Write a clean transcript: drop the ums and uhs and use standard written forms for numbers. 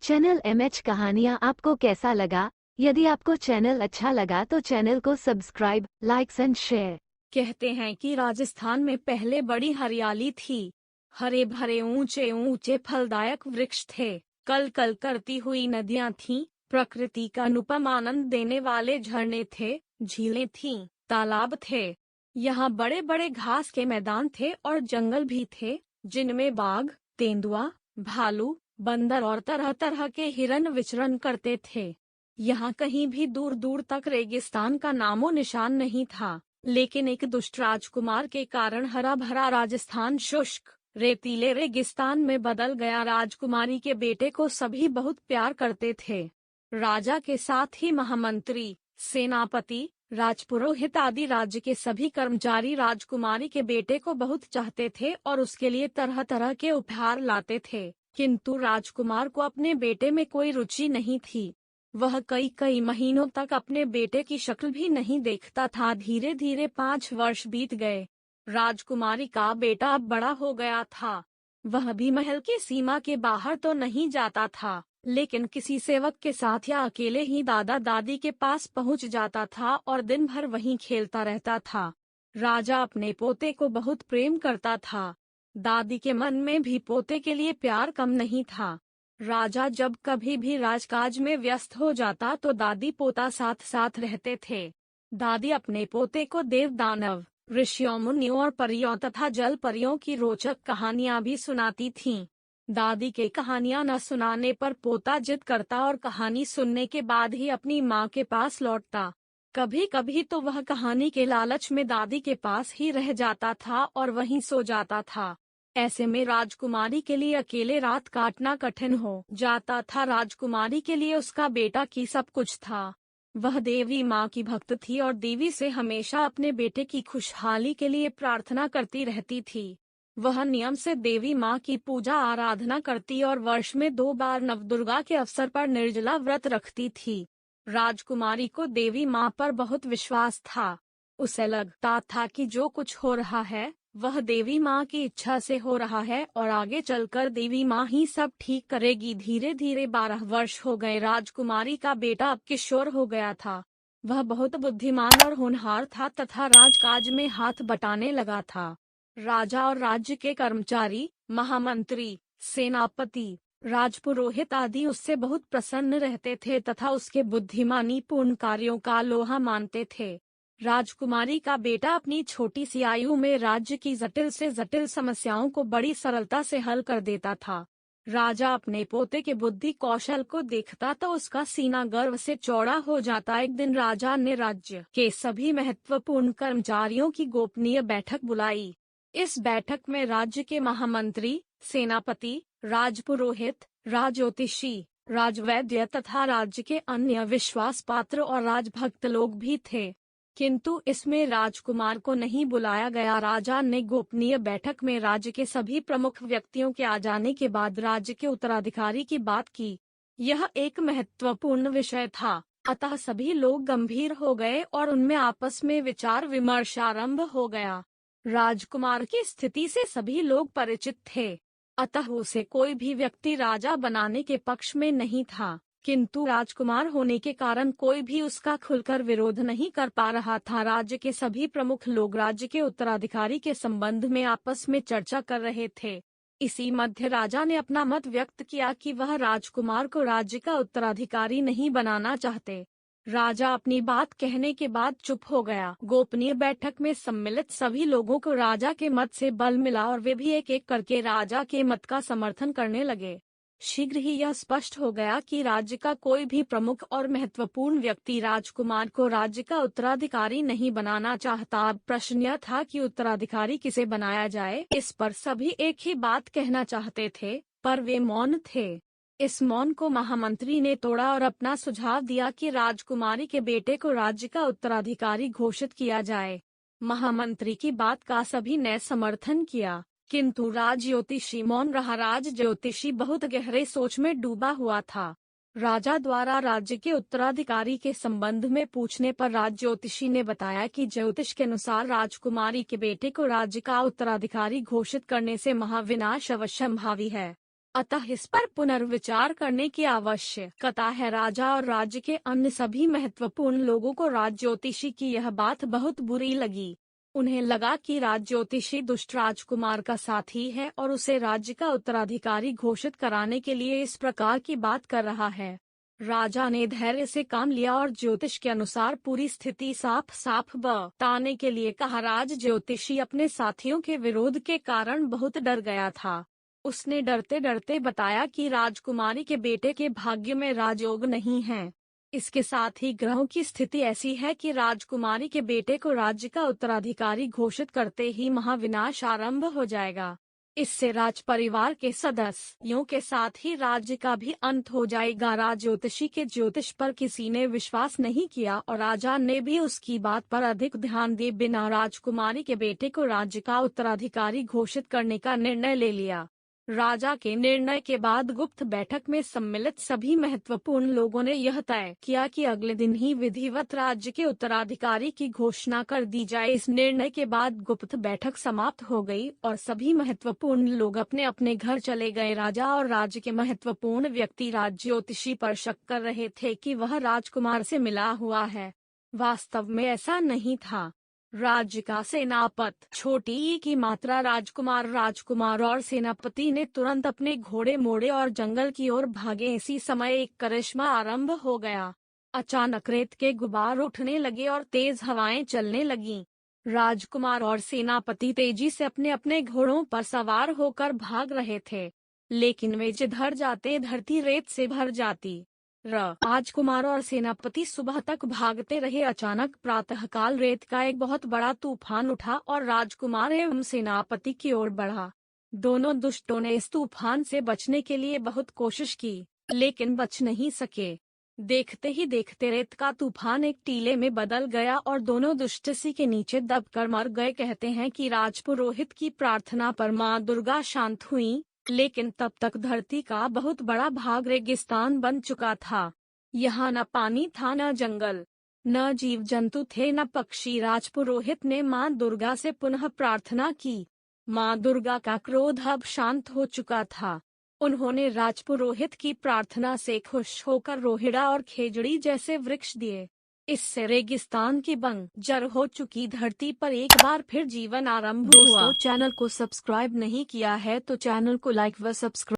Channel MH कहानियाँ आपको कैसा लगा? यदि आपको चैनल अच्छा लगा तो चैनल को सब्सक्राइब, लाइक्स एंड शेयर। कहते हैं कि राजस्थान में पहले बड़ी हरियाली थी। हरे भरे ऊंचे ऊंचे फलदायक वृक्ष थे। कल कल करती हुई नदियां थीं। प्रकृति का अनुपम आनंद देने वाले झरने थे, झीलें थीं, तालाब थे। यहाँ बड़े बड़े घास के मैदान थे और जंगल भी थे, जिनमें बाघ, तेंदुआ, भालू, बंदर और तरह तरह के हिरण विचरण करते थे। यहाँ कहीं भी दूर दूर तक रेगिस्तान का नामो निशान नहीं था। लेकिन एक दुष्ट राजकुमार के कारण हरा भरा राजस्थान शुष्क रेतीले रेगिस्तान में बदल गया। राजकुमारी के बेटे को सभी बहुत प्यार करते थे। राजा के साथ ही महामंत्री, सेनापति, राजपुरोहित आदि राज्य के सभी कर्मचारी राजकुमारी के बेटे को बहुत चाहते थे और उसके लिए तरह तरह के उपहार लाते थे। किंतु राजकुमार को अपने बेटे में कोई रुचि नहीं थी। वह कई कई महीनों तक अपने बेटे की शक्ल भी नहीं देखता था। धीरे धीरे 5 वर्ष बीत गए। राजकुमारी का बेटा अब बड़ा हो गया था। वह भी महल की सीमा के बाहर तो नहीं जाता था, लेकिन किसी सेवक के साथ या अकेले ही दादा दादी के पास पहुंच जाता था और दिन भर वहीं खेलता रहता था। राजा अपने पोते को बहुत प्रेम करता था। दादी के मन में भी पोते के लिए प्यार कम नहीं था। राजा जब कभी भी राजकाज में व्यस्त हो जाता तो दादी पोता साथ साथ रहते थे। दादी अपने पोते को देव दानव, ऋषियों मुनियों और परियों तथा जल परियों की रोचक कहानियां भी सुनाती थीं। दादी के कहानियां न सुनाने पर पोता जिद करता और कहानी सुनने के बाद ही अपनी माँ के पास लौटता। कभी कभी तो वह कहानी के लालच में दादी के पास ही रह जाता था और वहीं सो जाता था। ऐसे में राजकुमारी के लिए अकेले रात काटना कठिन हो जाता था। राजकुमारी के लिए उसका बेटा की सब कुछ था। वह देवी माँ की भक्त थी और देवी से हमेशा अपने बेटे की खुशहाली के लिए प्रार्थना करती रहती थी। वह नियम से देवी माँ की पूजा आराधना करती और वर्ष में 2 बार नवदुर्गा के अवसर पर निर्जला व्रत रखती थी। राजकुमारी को देवी माँ पर बहुत विश्वास था। उसे लगता था कि जो कुछ हो रहा है वह देवी माँ की इच्छा से हो रहा है और आगे चलकर देवी माँ ही सब ठीक करेगी। धीरे धीरे 12 वर्ष हो गए। राजकुमारी का बेटा अब किशोर हो गया था। वह बहुत बुद्धिमान और होनहार था तथा राजकाज में हाथ बटाने लगा था। राजा और राज्य के कर्मचारी, महामंत्री, सेनापति, राजपुरोहित आदि उससे बहुत प्रसन्न रहते थे तथा उसके बुद्धिमानी पूर्ण कार्यों का लोहा मानते थे। राजकुमारी का बेटा अपनी छोटी सी आयु में राज्य की जटिल से जटिल समस्याओं को बड़ी सरलता से हल कर देता था। राजा अपने पोते के बुद्धि कौशल को देखता तो उसका सीना गर्व से चौड़ा हो जाता। एक दिन राजा ने राज्य के सभी महत्वपूर्ण कर्मचारियों की गोपनीय बैठक बुलाई। इस बैठक में राज्य के महामंत्री, सेनापति, राजपुरोहित, राजज्योतिषी, राजवैद्य तथा राज्य के अन्य विश्वास पात्र और राजभक्त लोग भी थे। किंतु इसमें राजकुमार को नहीं बुलाया गया। राजा ने गोपनीय बैठक में राज्य के सभी प्रमुख व्यक्तियों के आ जाने के बाद राज्य के उत्तराधिकारी की बात की। यह एक महत्वपूर्ण विषय था, अतः सभी लोग गंभीर हो गए और उनमें आपस में विचार विमर्श आरंभ हो गया। राजकुमार की स्थिति से सभी लोग परिचित थे, अतः उसे कोई भी व्यक्ति राजा बनाने के पक्ष में नहीं था। किंतु राजकुमार होने के कारण कोई भी उसका खुलकर विरोध नहीं कर पा रहा था। राज्य के सभी प्रमुख लोग राज्य के उत्तराधिकारी के संबंध में आपस में चर्चा कर रहे थे। इसी मध्य राजा ने अपना मत व्यक्त किया कि वह राजकुमार को राज्य का उत्तराधिकारी नहीं बनाना चाहते। राजा अपनी बात कहने के बाद चुप हो गया। गोपनीय बैठक में सम्मिलित सभी लोगों को राजा के मत से बल मिला और वे भी एक एक करके राजा के मत का समर्थन करने लगे। शीघ्र ही यह स्पष्ट हो गया कि राज्य का कोई भी प्रमुख और महत्वपूर्ण व्यक्ति राजकुमार को राज्य का उत्तराधिकारी नहीं बनाना चाहता। अब प्रश्न यह था कि उत्तराधिकारी किसे बनाया जाए। इस पर सभी एक ही बात कहना चाहते थे, पर वे मौन थे। इस मौन को महामंत्री ने तोड़ा और अपना सुझाव दिया कि राजकुमारी के बेटे को राज्य का उत्तराधिकारी घोषित किया जाए। महामंत्री की बात का सभी ने समर्थन किया, किंतु राजज्योतिषी मौन रहा। राजज्योतिषी बहुत गहरे सोच में डूबा हुआ था। राजा द्वारा राज्य के उत्तराधिकारी के संबंध में पूछने पर राजज्योतिषी ने बताया कि ज्योतिष के अनुसार राजकुमारी के बेटे को राज्य का उत्तराधिकारी घोषित करने से महाविनाश अवश्यंभावी है। अतः इस पर पुनर्विचार करने की आवश्यकता है। राजा और राज्य के अन्य सभी महत्वपूर्ण लोगों को राज ज्योतिषी की यह बात बहुत बुरी लगी। उन्हें लगा कि राज ज्योतिषी दुष्ट राजकुमार का साथी है और उसे राज्य का उत्तराधिकारी घोषित कराने के लिए इस प्रकार की बात कर रहा है। राजा ने धैर्य से काम लिया और ज्योतिष के अनुसार पूरी स्थिति साफ साफ बताने के लिए कहा। राज ज्योतिषी अपने साथियों के विरोध के कारण बहुत डर गया था। उसने डरते डरते बताया कि राजकुमारी के बेटे के भाग्य में राजयोग नहीं है। इसके साथ ही ग्रहों की स्थिति ऐसी है कि राजकुमारी के बेटे को राज्य का उत्तराधिकारी घोषित करते ही महाविनाश आरंभ हो जाएगा। इससे राज परिवार के सदस्यों के साथ ही राज्य का भी अंत हो जाएगा। राज ज्योतिषी के ज्योतिष पर किसी ने विश्वास नहीं किया और राजा ने भी उसकी बात पर अधिक ध्यान दिए बिना राजकुमारी के बेटे को राज्य का उत्तराधिकारी घोषित करने का निर्णय ले लिया। राजा के निर्णय के बाद गुप्त बैठक में सम्मिलित सभी महत्वपूर्ण लोगों ने यह तय किया कि अगले दिन ही विधिवत राज्य के उत्तराधिकारी की घोषणा कर दी जाए। इस निर्णय के बाद गुप्त बैठक समाप्त हो गई और सभी महत्वपूर्ण लोग अपने अपने घर चले गए। राजा और राज्य के महत्वपूर्ण व्यक्ति राज ज्योतिषी पर शक कर रहे थे कि वह राजकुमार से मिला हुआ है। वास्तव में ऐसा नहीं था। राज्य का सेनापति छोटी ई की मात्रा राजकुमार और सेनापति ने तुरंत अपने घोड़े मोड़े और जंगल की ओर भागे। इसी समय एक करिश्मा आरंभ हो गया। अचानक रेत के गुबार उठने लगे और तेज हवाएं चलने लगीं। राजकुमार और सेनापति तेजी से अपने अपने घोड़ों पर सवार होकर भाग रहे थे, लेकिन वे जिधर जाते धरती रेत से भर जाती। राजकुमार और सेनापति सुबह तक भागते रहे। अचानक प्रातःकाल रेत का एक बहुत बड़ा तूफान उठा और राजकुमार एवं सेनापति की ओर बढ़ा। दोनों दुष्टों ने इस तूफान से बचने के लिए बहुत कोशिश की, लेकिन बच नहीं सके। देखते ही देखते रेत का तूफान एक टीले में बदल गया और दोनों दुष्ट इसी के नीचे दबकर मर गए। कहते हैं कि राजपुरोहित की प्रार्थना पर मां दुर्गा शांत हुई, लेकिन तब तक धरती का बहुत बड़ा भाग रेगिस्तान बन चुका था। यहाँ न पानी था, न जंगल, न जीव जंतु थे, न पक्षी। राजपुरोहित ने मां दुर्गा से पुनः प्रार्थना की। मां दुर्गा का क्रोध अब शांत हो चुका था। उन्होंने राजपुरोहित की प्रार्थना से खुश होकर रोहिड़ा और खेजड़ी जैसे वृक्ष दिए। इससे रेगिस्तान की बंजर हो चुकी धरती पर एक बार फिर जीवन आरंभ हुआ। दोस्तों, चैनल को सब्सक्राइब नहीं किया है तो चैनल को लाइक व सब्सक्राइब